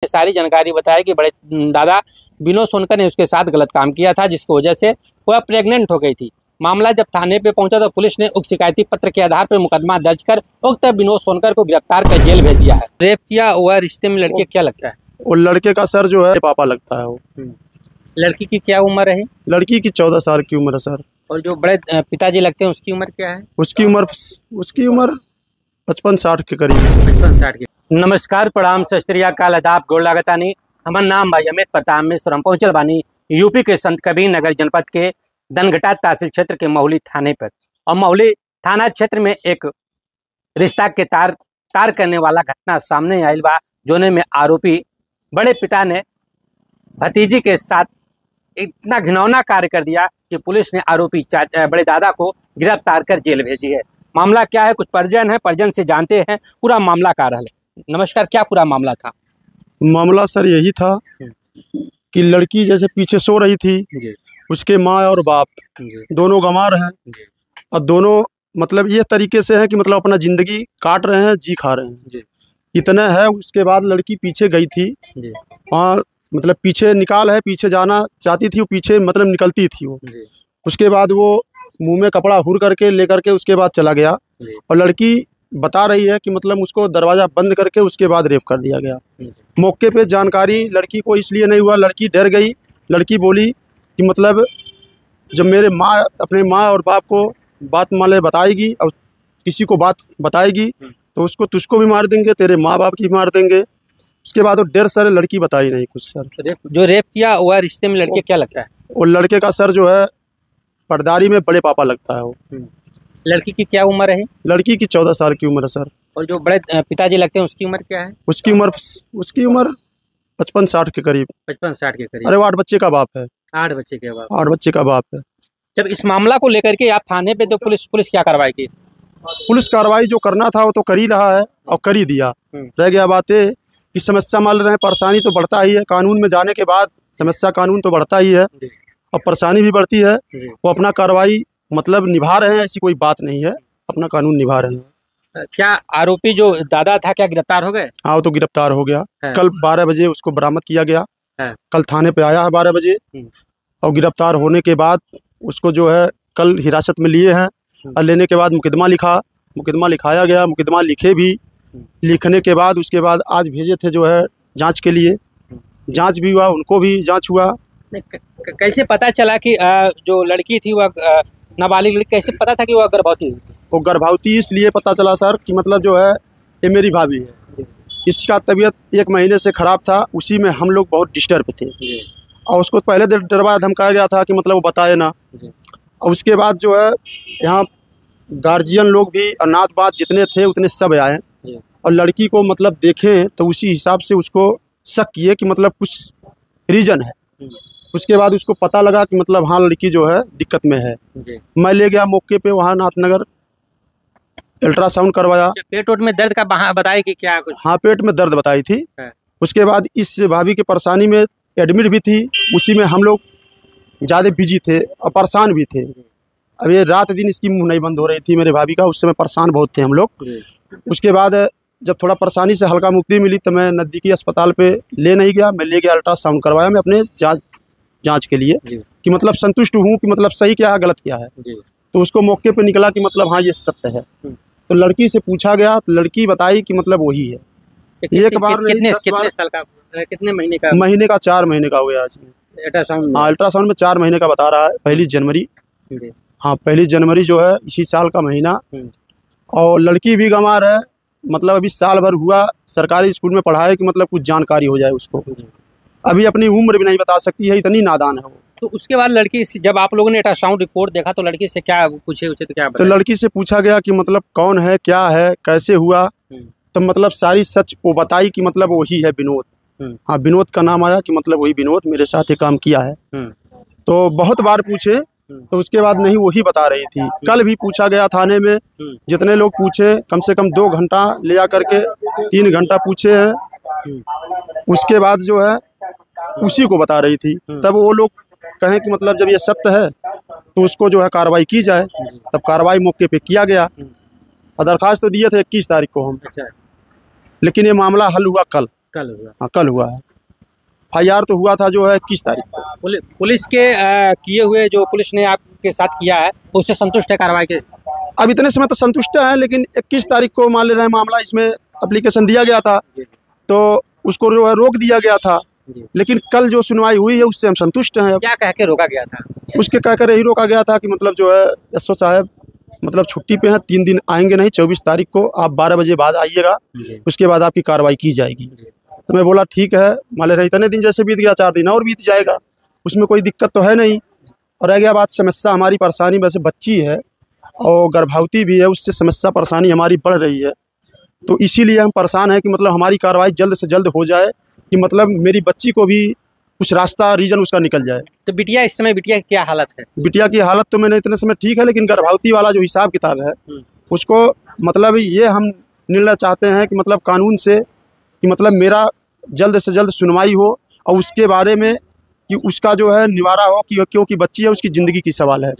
सारी जानकारी बताया कि बड़े दादा विनोद सोनकर ने उसके साथ गलत काम किया था, जिसकी वजह से वह प्रेग्नेंट हो गई थी। मामला जब थाने पे पहुंचा तो पुलिस ने उक्त शिकायती पत्र के आधार पर मुकदमा दर्ज कर उक्त विनोद सोनकर को गिरफ्तार कर जेल भेज दिया है। रेप किया वह रिश्ते में लड़के क्या लगता है? वो लड़के का सर जो है पापा लगता है। वो लड़की की क्या उम्र है? लड़की की 14 साल की उम्र है सर। और जो बड़े पिताजी लगते हैं उसकी उम्र क्या है? उसकी उम्र 55-60 के करीब। 55-60 की। नमस्कार, प्रणाम, सत श्री अकाल, आदाब, गोड़ लागतानी। हमार नाम भाई अमित प्रताप मिश्र। हम पहुंचल बानी यूपी के संत कबीर नगर जनपद के दनघटा तहसील क्षेत्र के महुली थाने पर। और महुली थाना क्षेत्र में एक रिश्ता के तार करने वाला घटना सामने आयल बा, जोने में आरोपी बड़े पिता ने भतीजी के साथ इतना घिनौना कार्य कर दिया कि पुलिस ने आरोपी बड़े दादा को गिरफ्तार कर जेल भेजी है। मामला क्या है, कुछ परिजन है, परिजन से जानते हैं पूरा मामला का रहल। नमस्कार, क्या पूरा मामला था? मामला सर यही था कि लड़की जैसे पीछे सो रही थी जी। उसके माँ और बाप दोनों गंवार हैं और दोनों मतलब ये तरीके से है कि मतलब अपना जिंदगी काट रहे हैं, जी खा रहे हैं जी। इतना है। उसके बाद लड़की पीछे गई थी वहाँ, मतलब पीछे निकाल है, पीछे जाना चाहती थी, वो पीछे मतलब निकलती थी वो। उसके बाद वो मुंह में कपड़ा हुर करके लेकर के उसके बाद चला गया और लड़की बता रही है कि मतलब उसको दरवाज़ा बंद करके उसके बाद रेप कर दिया गया। मौके पे जानकारी लड़की को इसलिए नहीं हुआ, लड़की डर गई। लड़की बोली कि मतलब जब मेरे अपने माँ और बाप को बात माले बताएगी और किसी को बात बताएगी तो तुझको भी मार देंगे, तेरे माँ बाप की भी मार देंगे। उसके बाद वो डर सर लड़की बताई नहीं कुछ सर। जो रेप किया वह रिश्ते में लड़के क्या लगता है? वो लड़के का सर जो है पटदारी में बड़े पापा लगता है। वो लड़की की क्या उम्र है? लड़की की 14 साल की उम्र है सर। और जो बड़े पिताजी लगते हैं उसकी उम्र क्या है? उसकी उम्र 55-60 के करीब। 55-60 के करीब। अरे वो 8 बच्चे का बाप है। 8 बच्चे के बाप। 8 बच्चे का बाप है। जब इस मामला को लेकर के आप थाने पे तो पुलिस क्या कार्रवाई की? पुलिस कार्रवाई जो करना था वो तो कर ही रहा है और कर ही दिया। रह गया बात है कि समस्या मान रहे हैं, परेशानी तो बढ़ता ही है। कानून में जाने के बाद समस्या कानून तो बढ़ता ही है और परेशानी भी बढ़ती है। वो अपना कार्रवाई मतलब निभा रहे हैं, ऐसी कोई बात नहीं है, अपना कानून निभा रहे हैं। क्या आरोपी जो दादा था क्या गिरफ्तार हो गए? हाँ, वो तो गिरफ्तार हो गया। कल 12 बजे उसको बरामद किया गया। कल थाने पे आया है 12 बजे और गिरफ्तार होने के बाद उसको जो है कल हिरासत में लिए हैं और लेने के बाद मुकदमा लिखाया गया। मुकदमा लिखे भी, लिखने के बाद उसके बाद आज भेजे थे जो है जांच के लिए। जांच भी हुआ, उनको भी जांच हुआ। कैसे पता चला कि जो लड़की थी वह नाबालिग लड़की, कैसे पता था कि वह गर्भवती थी? वो गर्भवती इसलिए पता चला सर कि मतलब जो है ये मेरी भाभी है। इसका तबीयत 1 महीने से ख़राब था, उसी में हम लोग बहुत डिस्टर्ब थे और उसको पहले डरवाया धमकाया गया था कि मतलब वो बताए ना। और उसके बाद जो है यहाँ गार्जियन लोग भी और नात बात जितने थे उतने सब आए और लड़की को मतलब देखें तो उसी हिसाब से उसको शक किए कि मतलब कुछ रीज़न है। उसके बाद उसको पता लगा कि मतलब हाँ लड़की जो है दिक्कत में है। मैं ले गया मौके पे, वहाँ नाथनगर अल्ट्रासाउंड करवाया। पेट में दर्द का बताया कि क्या कुछ? हाँ, पेट में दर्द बताई थी। उसके बाद इस भाभी की परेशानी में एडमिट भी थी, उसी में हम लोग ज़्यादा बिजी थे और परेशान भी थे। अब ये रात दिन इसकी मुँह नहीं बंद हो रही थी मेरे भाभी का, उस समय परेशान बहुत थे हम लोग। उसके बाद जब थोड़ा परेशानी से हल्का मुक्ति मिली तो मैं नज़दीकी अस्पताल पे ले नहीं गया, मैं ले गया अल्ट्रासाउंड करवाया मैं अपने जांच के लिए कि मतलब संतुष्ट हूँ कि मतलब सही क्या है गलत क्या है। तो उसको मौके पे निकला कि मतलब हाँ ये सत्य है। तो लड़की से पूछा गया तो लड़की बताई कि मतलब वही है। एक बार कितने साल का, कितने महीने का? महीने का 4 महीने का हो गया आज। हाँ, अल्ट्रासाउंड में 4 महीने का बता रहा है। 1 जनवरी, हाँ 1 जनवरी जो है इसी साल का महीना। और लड़की भी गंवार है, मतलब अभी साल भर हुआ सरकारी स्कूल में पढ़ाए कि मतलब कुछ जानकारी हो जाए उसको। अभी अपनी उम्र भी नहीं बता सकती है, इतनी नादान है वो। तो उसके बाद लड़की, जब आप लोगों ने अल्ट्रासाउंड रिपोर्ट देखा तो लड़की से क्या पूछे तो क्या बताया? तो लड़की से पूछा गया कि मतलब कौन है, क्या है, कैसे हुआ। तो मतलब सारी सच वो बताई कि मतलब वही है विनोद। हाँ, विनोद का नाम आया कि मतलब वही विनोद मेरे साथ ये काम किया है। तो बहुत बार पूछे तो उसके बाद नहीं वही बता रही थी। कल भी पूछा गया थाने में, जितने लोग पूछे कम से कम 2 घंटा ले जा करके 3 घंटा पूछे हैं। उसके बाद जो है उसी को बता रही थी। तब वो लोग कहें कि मतलब जब ये सत्य है तो उसको जो है कार्रवाई की जाए। तब कार्रवाई मौके पे किया गया और दरखास्त तो दिए थे 21 तारीख को हम। लेकिन ये मामला हल हुआ कल। कल हुआ? हाँ कल हुआ है। FIR तो हुआ था जो है 21 तारीख को। पुलिस के किए हुए जो पुलिस ने आपके साथ किया है उससे संतुष्ट है कार्रवाई के? अब इतने समय तो संतुष्ट है, लेकिन 21 तारीख को मान ले रहे हैं मामला, इसमें एप्लीकेशन दिया गया था तो उसको जो है रोक दिया गया था, लेकिन कल जो सुनवाई हुई है उससे हम संतुष्ट हैं। क्या कह के रोका गया था? उसके कहकर यही रोका गया था कि मतलब जो है एसओ साहब मतलब छुट्टी पे हैं, 3 दिन आएंगे नहीं, 24 तारीख को आप 12 बजे बाद आइएगा, उसके बाद आपकी कार्रवाई की जाएगी। तो मैं बोला ठीक है, मान ले रहे इतने दिन जैसे बीत गया, 4 दिन और बीत जाएगा, उसमें कोई दिक्कत तो है नहीं। और रह गया बात समस्या हमारी परेशानी, वैसे बच्ची है और गर्भवती भी है, उससे समस्या परेशानी हमारी बढ़ रही है, तो इसीलिए हम परेशान हैं कि मतलब हमारी कार्रवाई जल्द से जल्द हो जाए कि मतलब मेरी बच्ची को भी कुछ रास्ता रीजन उसका निकल जाए। तो बिटिया इस समय बिटिया की क्या हालत है? बिटिया की हालत तो मैंने इतने समय ठीक है, लेकिन गर्भवती वाला जो हिसाब किताब है उसको मतलब ये हम निर्णय चाहते हैं कि मतलब कानून से कि मतलब मेरा जल्द से जल्द सुनवाई हो और उसके बारे में कि उसका जो है निवारा हो, कि क्योंकि बच्ची है, उसकी ज़िंदगी की सवाल है,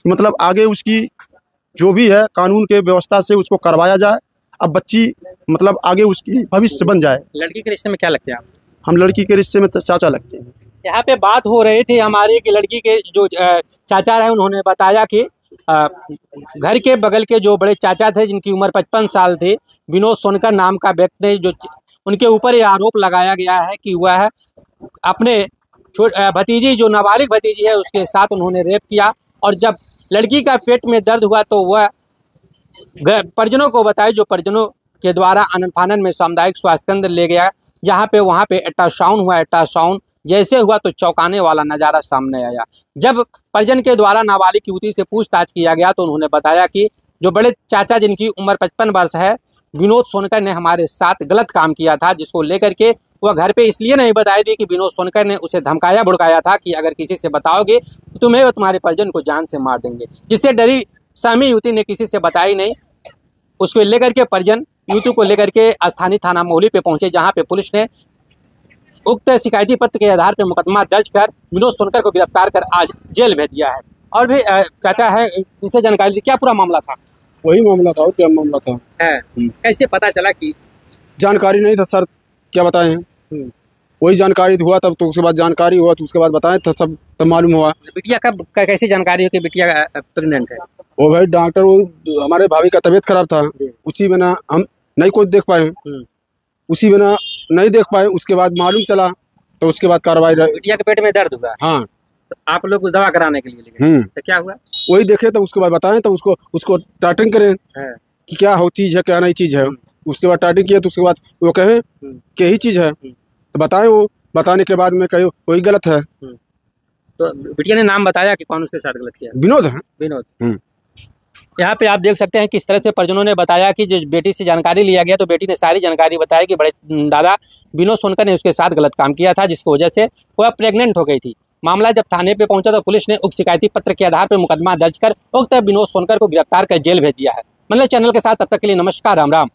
मतलब आगे उसकी जो भी है कानून के व्यवस्था से उसको करवाया जाए, अब बच्ची मतलब आगे उसकी भविष्य बन जाए। लड़की के रिश्ते में क्या लगते हैं आप? हम लड़की के रिश्ते में चाचा लगते हैं। यहाँ पे बात हो रही थी हमारी कि लड़की के जो चाचा है उन्होंने बताया कि घर के बगल के जो बड़े चाचा थे जिनकी उम्र 55 साल थी, विनोद सोनकर नाम का व्यक्ति, जो उनके ऊपर ये आरोप लगाया गया है कि वह अपने भतीजी जो नाबालिग भतीजी है उसके साथ उन्होंने रेप किया, और जब लड़की का पेट में दर्द हुआ तो वह परिजनों को बताया, जो परिजनों के द्वारा आनन फानन में सामुदायिक स्वास्थ्य केंद्र ले गया, जहाँ पे वहाँ पे अल्ट्रासाउंड हुआ। अल्ट्रासाउंड जैसे हुआ तो चौंकाने वाला नज़ारा सामने आया। जब परिजन के द्वारा नाबालिग युवती से पूछताछ किया गया तो उन्होंने बताया कि जो बड़े चाचा जिनकी उम्र 55 वर्ष है, विनोद सोनकर ने हमारे साथ गलत काम किया था, जिसको लेकर के वह घर पे इसलिए नहीं बताई थी कि विनोद सोनकर ने उसे धमकाया भड़काया था कि अगर किसी से बताओगे तो तुम्हें और तुम्हारे परिजन को जान से मार देंगे, जिससे डरी सहमी युवती ने किसी से बताई नहीं। उसको लेकर के परिजन युवती को लेकर के स्थानीय थाना मोहली पे पहुंचे, जहां पे पुलिस ने उक्त शिकायती पत्र के आधार पर मुकदमा दर्ज कर विनोद सोनकर को गिरफ्तार कर आज जेल भेज दिया है। और भी चाचा है, इनसे जानकारी दी, क्या पूरा मामला था? वही मामला था और क्या मामला था है? कैसे पता चला कि? जानकारी नहीं था सर, क्या बताएं हैं, वही जानकारी हुआ तब, तो उसके बाद जानकारी हुआ तो उसके बाद बताएं तो सब तब मालूम हुआ। बिटिया कब कैसी जानकारी हो कि बिटिया प्रेग्नेंट है? वो भाई डॉक्टर, वो हमारे भाभी का तबीयत खराब था, उसी में ना हम नहीं कुछ देख पाए, उसी में ना नहीं देख पाए, उसके बाद मालूम चला तो उसके बाद कार्रवाई। बिटिया के पेट में दर्द हुआ? हाँ। तो आप लोग दवा कराने के लिए लेके तो क्या हुआ? वही देखे तो उसके बाद बताएं तो उसको टाइटिंग करें कि क्या हो चीज़ है क्या नहीं चीज़ है। उसके बाद टाइटिंग किया तो उसके बाद वो कहें कि यही चीज़ है तो बताएं, वो बताने के बाद में कहे वही गलत है। तो बिटिया ने नाम बताया कि कौन उसके साथ गलत किया? विनोद है। विनोद। यहाँ पे आप देख सकते हैं किस तरह से परिजनों ने बताया कि जो बेटी से जानकारी लिया गया तो बेटी ने सारी जानकारी बताई कि बड़े दादा विनोद सोनकर ने उसके साथ गलत काम किया था, जिसकी वजह से वह प्रेग्नेंट हो गई थी। मामला जब थाने पे पहुंचा तो पुलिस ने उक्त शिकायती पत्र के आधार पर मुकदमा दर्ज कर उक्त विनोद सोनकर को गिरफ्तार कर जेल भेज दिया है। मतलब चैनल के साथ तब तक के लिए नमस्कार, राम राम।